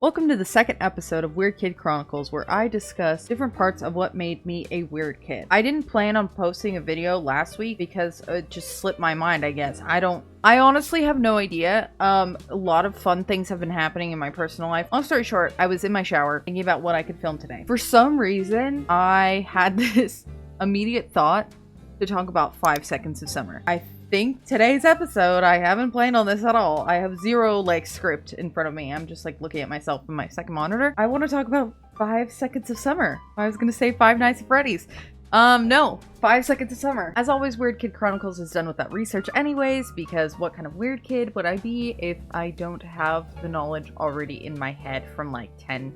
Welcome to the second episode of Weird Kid Chronicles, where I discuss different parts of what made me a weird kid. I didn't plan on posting a video last week because it just slipped my mind, I guess. I honestly have no idea. A lot of fun things have been happening in my personal life. Long story short, I was in my shower thinking about what I could film today. For some reason, I had this immediate thought to talk about 5 seconds of summer. I think today's episode, I haven't planned on this at all. I have zero script in front of me. I'm just looking at myself in my second monitor. I want to talk about 5 seconds of summer. I was gonna say Five Nights at Freddy's. No, 5 seconds of summer. As always, Weird Kid Chronicles is done with that research anyways, because what kind of weird kid would I be if I don't have the knowledge already in my head from 10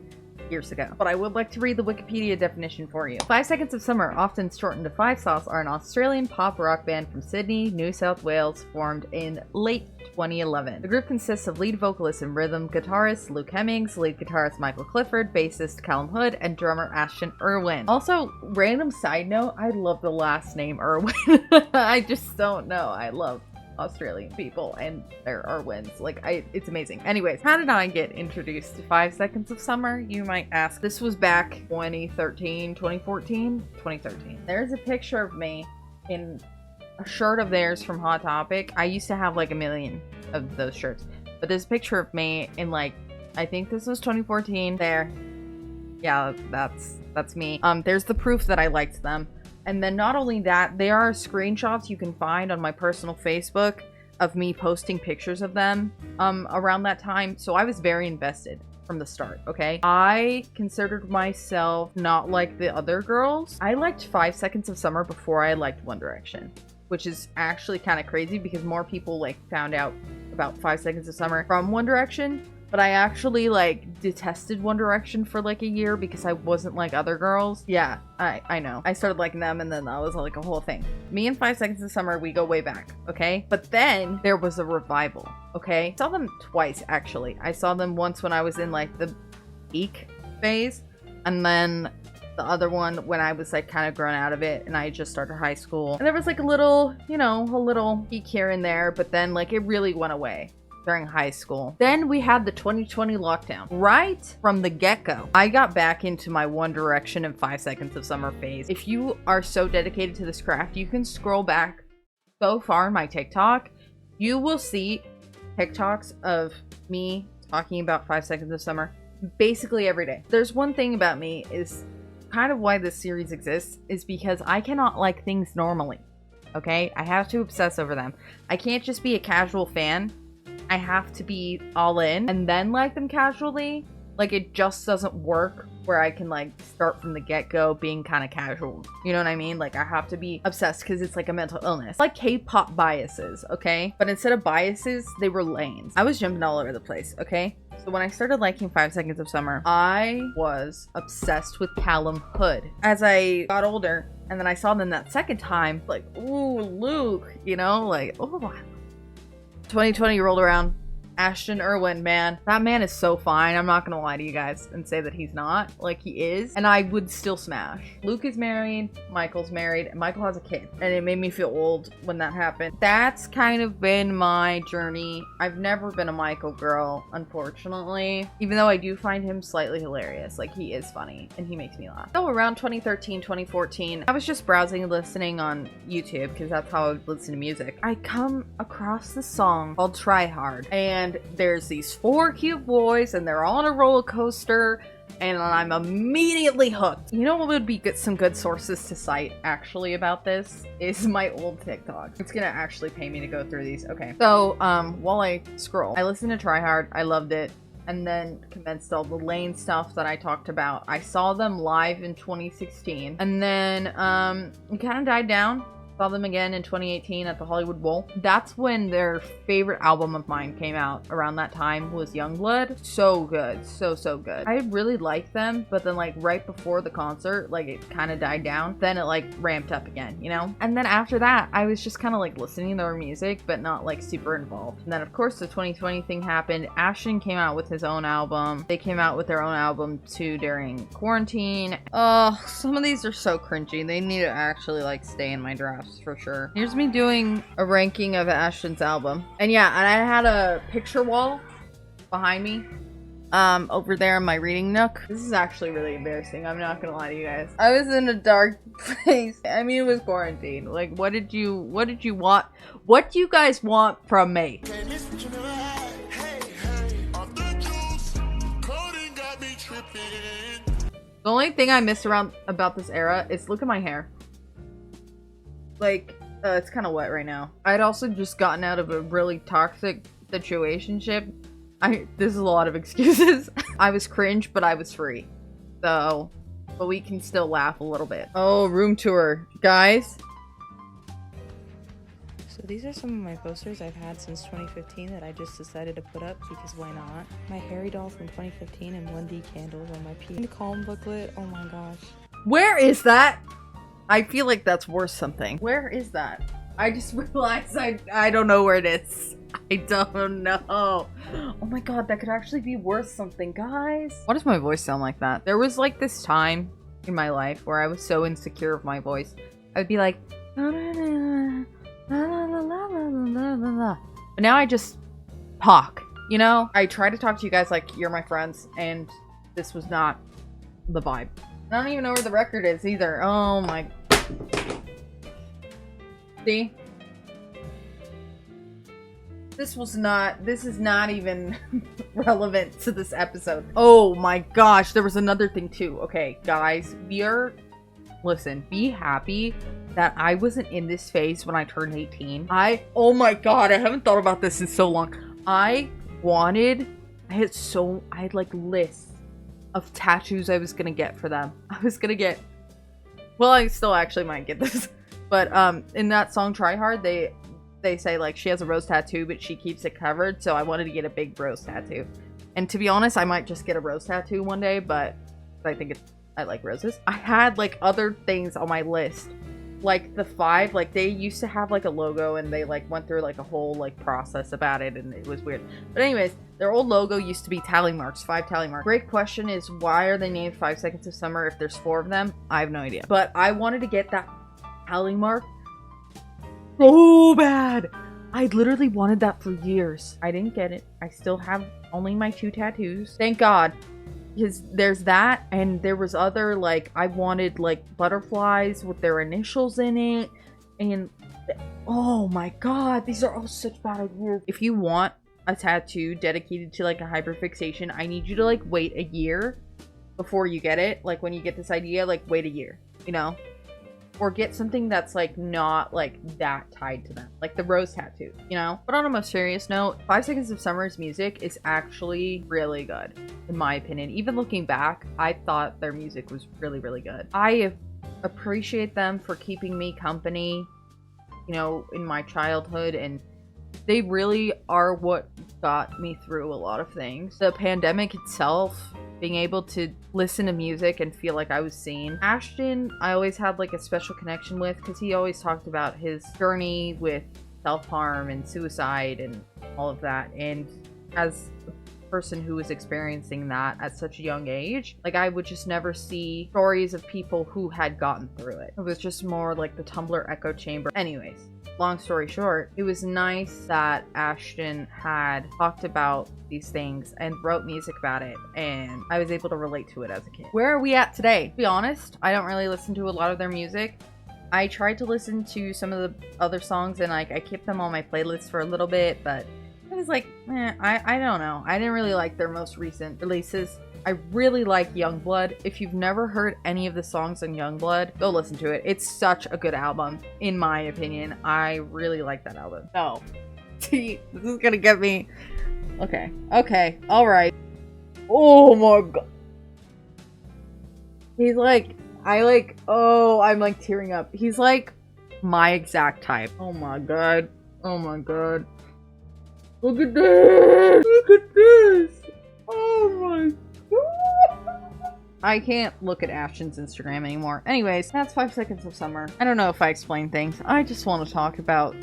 years ago? But I would like to read the Wikipedia definition for you. 5 Seconds of Summer, often shortened to Five Sauce, are an Australian pop rock band from Sydney, New South Wales, formed in late 2011. The group consists of lead vocalist and rhythm guitarist Luke Hemmings, lead guitarist Michael Clifford, bassist Callum Hood, and drummer ASHTON IRWIN. Also, random side note, I love the last name IRWIN. I just don't know. I love Australian people and their IRWINs. It's amazing. Anyways, how did I get introduced to 5 Seconds of Summer, you might ask? This was back 2013. There's a picture of me in a shirt of theirs from Hot Topic. I used to have a million of those shirts, but there's a picture of me in I think this was 2014. There, yeah, that's me. There's the proof that I liked them. And then not only that, there are screenshots you can find on my personal Facebook of me posting pictures of them around that time. So I was very invested from the start, okay? I considered myself not like the other girls. I liked 5 Seconds of Summer before I liked One Direction, which is actually kind of crazy because more people found out about 5 Seconds of Summer from One Direction. But I actually detested One Direction for a year because I wasn't like other girls. Yeah, I know. I started liking them and then that was a whole thing. Me and 5 Seconds of Summer, we go way back, okay? But then there was a revival, okay? I saw them twice, actually. I saw them once when I was in the peak phase, and then the other one when I was kind of grown out of it and I just started high school. And there was a little, a little peak here and there, but then it really went away during high school. Then we had the 2020 lockdown. Right from the get-go, I got back into my One Direction and 5 Seconds of Summer phase. If you are so dedicated to this craft, you can scroll back so far in my TikTok. You will see TikToks of me talking about 5 Seconds of Summer basically every day. There's one thing about me is kind of why this series exists is because I cannot like things normally, okay? I have to obsess over them. I can't just be a casual fan. I have to be all in and then like them casually. It just doesn't work where I can start from the get-go being kind of casual. You know what I mean? I have to be obsessed because it's a mental illness. Like K-pop biases, okay? But instead of biases, they were lanes. I was jumping all over the place, okay? So when I started liking 5 Seconds of Summer, I was obsessed with Callum Hood. As I got older and then I saw them that second time, ooh, Luke, oh. 2020 rolled around. ASHTON IRWIN, man. That man is so fine. I'm not gonna lie to you guys and say that he's not. He is. And I would still smash. Luke is married. Michael's married. And Michael has a kid. And it made me feel old when that happened. That's kind of been my journey. I've never been a Michael girl, unfortunately. Even though I do find him slightly hilarious. He is funny. And he makes me laugh. So around 2013, 2014, I was just browsing and listening on YouTube because that's how I would listen to music. I come across this song called Try Hard. And there's these 4 cute boys and they're on a roller coaster and I'm immediately hooked. You know what would be some good sources to cite actually about this is my old TikTok. It's gonna actually pay me to go through these. Okay. So while I scroll, I listened to Try Hard. I loved it. And then commenced all the Lane stuff that I talked about. I saw them live in 2016 and then it kind of died down. Saw them again in 2018 at the Hollywood Bowl. That's when their favorite album of mine came out. Around that time was Youngblood. So good. So good. I really liked them, but then right before the concert, it kind of died down. Then it ramped up again, And then after that, I was just kind of listening to their music, but not super involved. And then of course the 2020 thing happened. ASHTON came out with his own album. They came out with their own album too during quarantine. Oh, some of these are so cringy. They need to actually stay in my draft. For sure. Here's me doing a ranking of ASHTON's album. And yeah, and I had a picture wall behind me over there in my reading nook. This is actually really embarrassing. I'm not gonna lie to you guys. I was in a dark place. I mean, it was quarantine. Like, what did you want? What do you guys want from me? The only thing I miss about this era is look at my hair. Like, it's kind of wet right now. I'd also just gotten out of a really toxic situationship. This is a lot of excuses. I was cringe, but I was free. So, but we can still laugh a little bit. Oh, room tour. Guys. So these are some of my posters I've had since 2015 that I just decided to put up because why not? My Harry doll from 2015 and 1D candles on my Payne calm booklet. Oh my gosh. Where is that? I feel like that's worth something. Where is that? I just realized I don't know where it is. I don't know. Oh my god, that could actually be worth something, guys. Why does my voice sound like that? There was like this time in my life where I was so insecure of my voice. I would be like, la, la, la, la, la, la, la, la, la. But now I just talk, you know? I try to talk to you guys like you're my friends, and this was not the vibe. I don't even know where the record is either. Oh my. See? This is not even relevant to this episode. Oh my gosh, there was another thing too. Okay, guys, listen, be happy that I wasn't in this phase when I turned 18. Oh my god, I haven't thought about this in so long. I had like lists of tattoos I was gonna get for them. Well, I still actually might get this. But in that song Try Hard, they say like she has a rose tattoo, but she keeps it covered. So I wanted to get a big rose tattoo. And to be honest, I might just get a rose tattoo one day, but I think I like roses. I had like other things on my list. Like the 5, like they used to have like a logo and they like went through like a whole like process about it and it was weird. But anyways, their old logo used to be tally marks, 5 tally marks. Great question is why are they named 5 Seconds of Summer if there's 4 of them? I have no idea. But I wanted to get that tally mark so bad. I literally wanted that for years. I didn't get it. I still have only my 2 tattoos. Thank God. Because there's that, and there was other, like, I wanted, like, butterflies with their initials in it, and, oh my god, these are all such bad ideas. If you want a tattoo dedicated to, like, a hyperfixation, I need you to, like, wait a year before you get it. Like, when you get this idea, like, wait a year, you know? Or get something that's, like, not, like, that tied to them. Like the rose tattoo, you know? But on a more serious note, 5 Seconds of Summer's music is actually really good, in my opinion. Even looking back, I thought their music was really, really good. I appreciate them for keeping me company, you know, in my childhood, and they really are what got me through a lot of things. The pandemic itself, being able to listen to music and feel like I was seen. ASHTON, I always had like a special connection with because he always talked about his journey with self-harm and suicide and all of that. And as a person who was experiencing that at such a young age, like I would just never see stories of people who had gotten through it. It was just more like the Tumblr echo chamber. Anyways, long story short, it was nice that ASHTON had talked about these things and wrote music about it, and I was able to relate to it as a kid. Where are we at today? To be honest, I don't really listen to a lot of their music. I tried to listen to some of the other songs and like I kept them on my playlist for a little bit, but I was like, I don't know. I didn't really like their most recent releases. I really like Youngblood. If you've never heard any of the songs on Youngblood, go listen to it. It's such a good album, in my opinion. I really like that album. So, see, this is gonna get me. Okay, alright. Oh my god. He's like, I'm like tearing up. He's like my exact type. Oh my god. Oh my god. Look at this! Look at this! Oh my god. I can't look at ASHTON's Instagram anymore. Anyways, that's 5 Seconds of Summer. I don't know if I explain things. I just want to talk about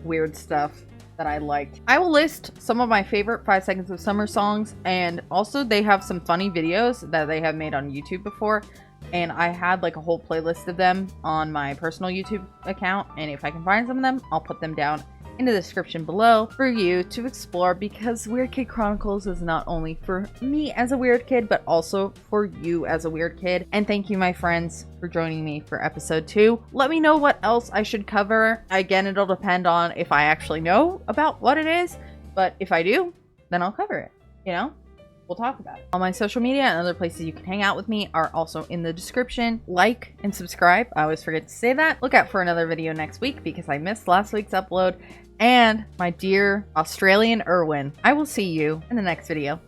weird stuff that I liked. I will list some of my favorite 5 Seconds of Summer songs, and also they have some funny videos that they have made on YouTube before, and I had like a whole playlist of them on my personal YouTube account, and if I can find some of them, I'll put them down in the description below for you to explore, because Weird Kid Chronicles is not only for me as a weird kid, but also for you as a weird kid. And thank you, my friends, for joining me for episode 2. Let me know what else I should cover. Again, it'll depend on if I actually know about what it is, but if I do, then I'll cover it, you know? We'll talk about it. All my social media and other places you can hang out with me are also in the description. Like and subscribe. I always forget to say that. Look out for another video next week because I missed last week's upload. And my dear Australian IRWIN, I will see you in the next video.